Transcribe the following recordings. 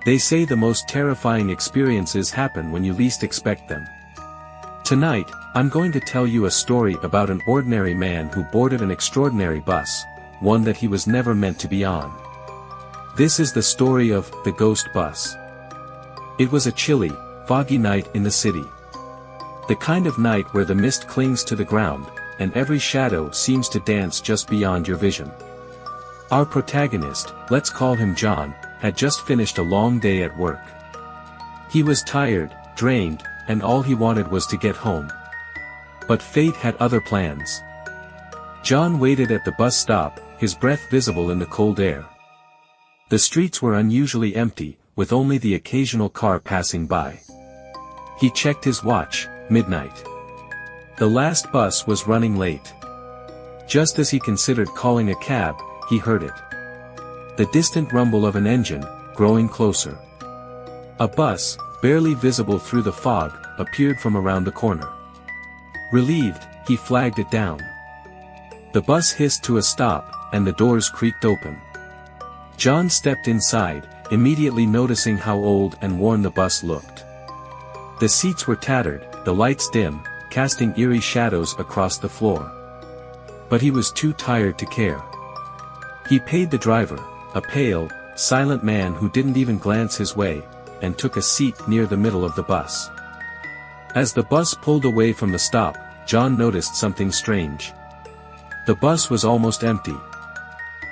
They say the most terrifying experiences happen when you least expect them. Tonight, I'm going to tell you a story about an ordinary man who boarded an extraordinary bus, one that he was never meant to be on. This is the story of the Ghost Bus. It was a chilly, foggy night in the city. The kind of night where the mist clings to the ground, and every shadow seems to dance just beyond your vision. Our protagonist, let's call him John, had just finished a long day at work. He was tired, drained, and all he wanted was to get home. But fate had other plans. John waited at the bus stop, his breath visible in the cold air. The streets were unusually empty, with only the occasional car passing by. He checked his watch, midnight. The last bus was running late. Just as he considered calling a cab, he heard it. The distant rumble of an engine, growing closer. A bus, barely visible through the fog, appeared from around the corner. Relieved, he flagged it down. The bus hissed to a stop, and the doors creaked open. John stepped inside, immediately noticing how old and worn the bus looked. The seats were tattered, the lights dim, casting eerie shadows across the floor. But he was too tired to care. He paid the driver, a pale, silent man who didn't even glance his way, and took a seat near the middle of the bus. As the bus pulled away from the stop, John noticed something strange. The bus was almost empty.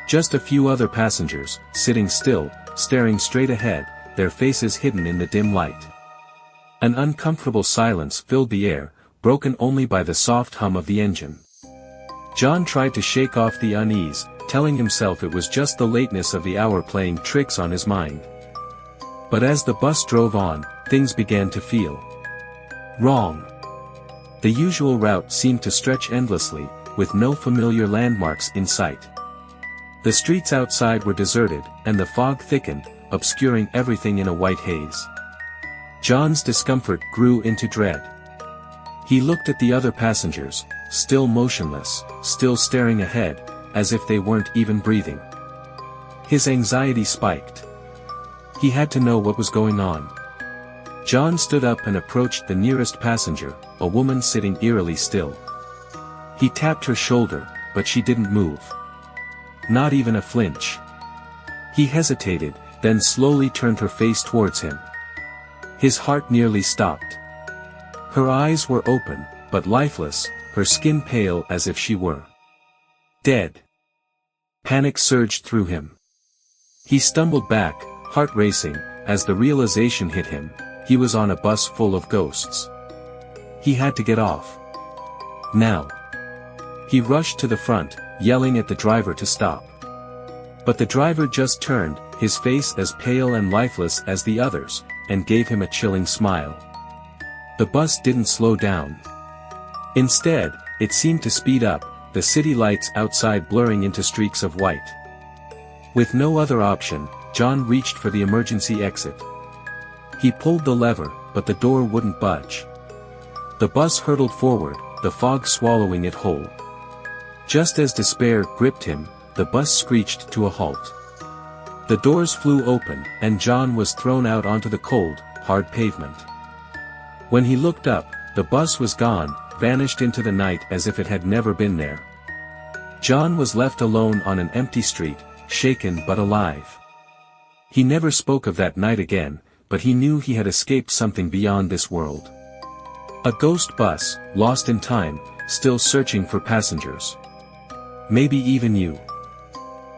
Just a few other passengers, sitting still, staring straight ahead, their faces hidden in the dim light. An uncomfortable silence filled the air, broken only by the soft hum of the engine. John tried to shake off the unease, telling himself it was just the lateness of the hour playing tricks on his mind. But as the bus drove on, things began to feel wrong. The usual route seemed to stretch endlessly, with no familiar landmarks in sight. The streets outside were deserted, and the fog thickened, obscuring everything in a white haze. John's discomfort grew into dread. He looked at the other passengers, still motionless, still staring ahead, as if they weren't even breathing. His anxiety spiked. He had to know what was going on. John stood up and approached the nearest passenger, a woman sitting eerily still. He tapped her shoulder, but she didn't move. Not even a flinch. He hesitated, then slowly turned her face towards him. His heart nearly stopped. Her eyes were open, but lifeless, her skin pale as if she were dead. Panic surged through him. He stumbled back, heart racing, as the realization hit him, he was on a bus full of ghosts. He had to get off. Now. He rushed to the front, yelling at the driver to stop. But the driver just turned, his face as pale and lifeless as the others, and gave him a chilling smile. The bus didn't slow down. Instead, it seemed to speed up, the city lights outside blurring into streaks of white. With no other option, John reached for the emergency exit. He pulled the lever, but the door wouldn't budge. The bus hurtled forward, the fog swallowing it whole. Just as despair gripped him, the bus screeched to a halt. The doors flew open, and John was thrown out onto the cold, hard pavement. When he looked up, the bus was gone, vanished into the night as if it had never been there. John was left alone on an empty street, shaken but alive. He never spoke of that night again, but he knew he had escaped something beyond this world. A ghost bus, lost in time, still searching for passengers. Maybe even you.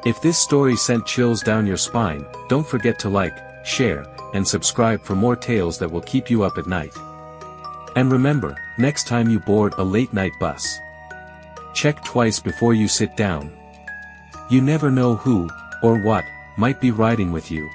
If this story sent chills down your spine, don't forget to like, share, and subscribe for more tales that will keep you up at night. And remember, next time you board a late-night bus, check twice before you sit down. You never know who, or what, might be riding with you.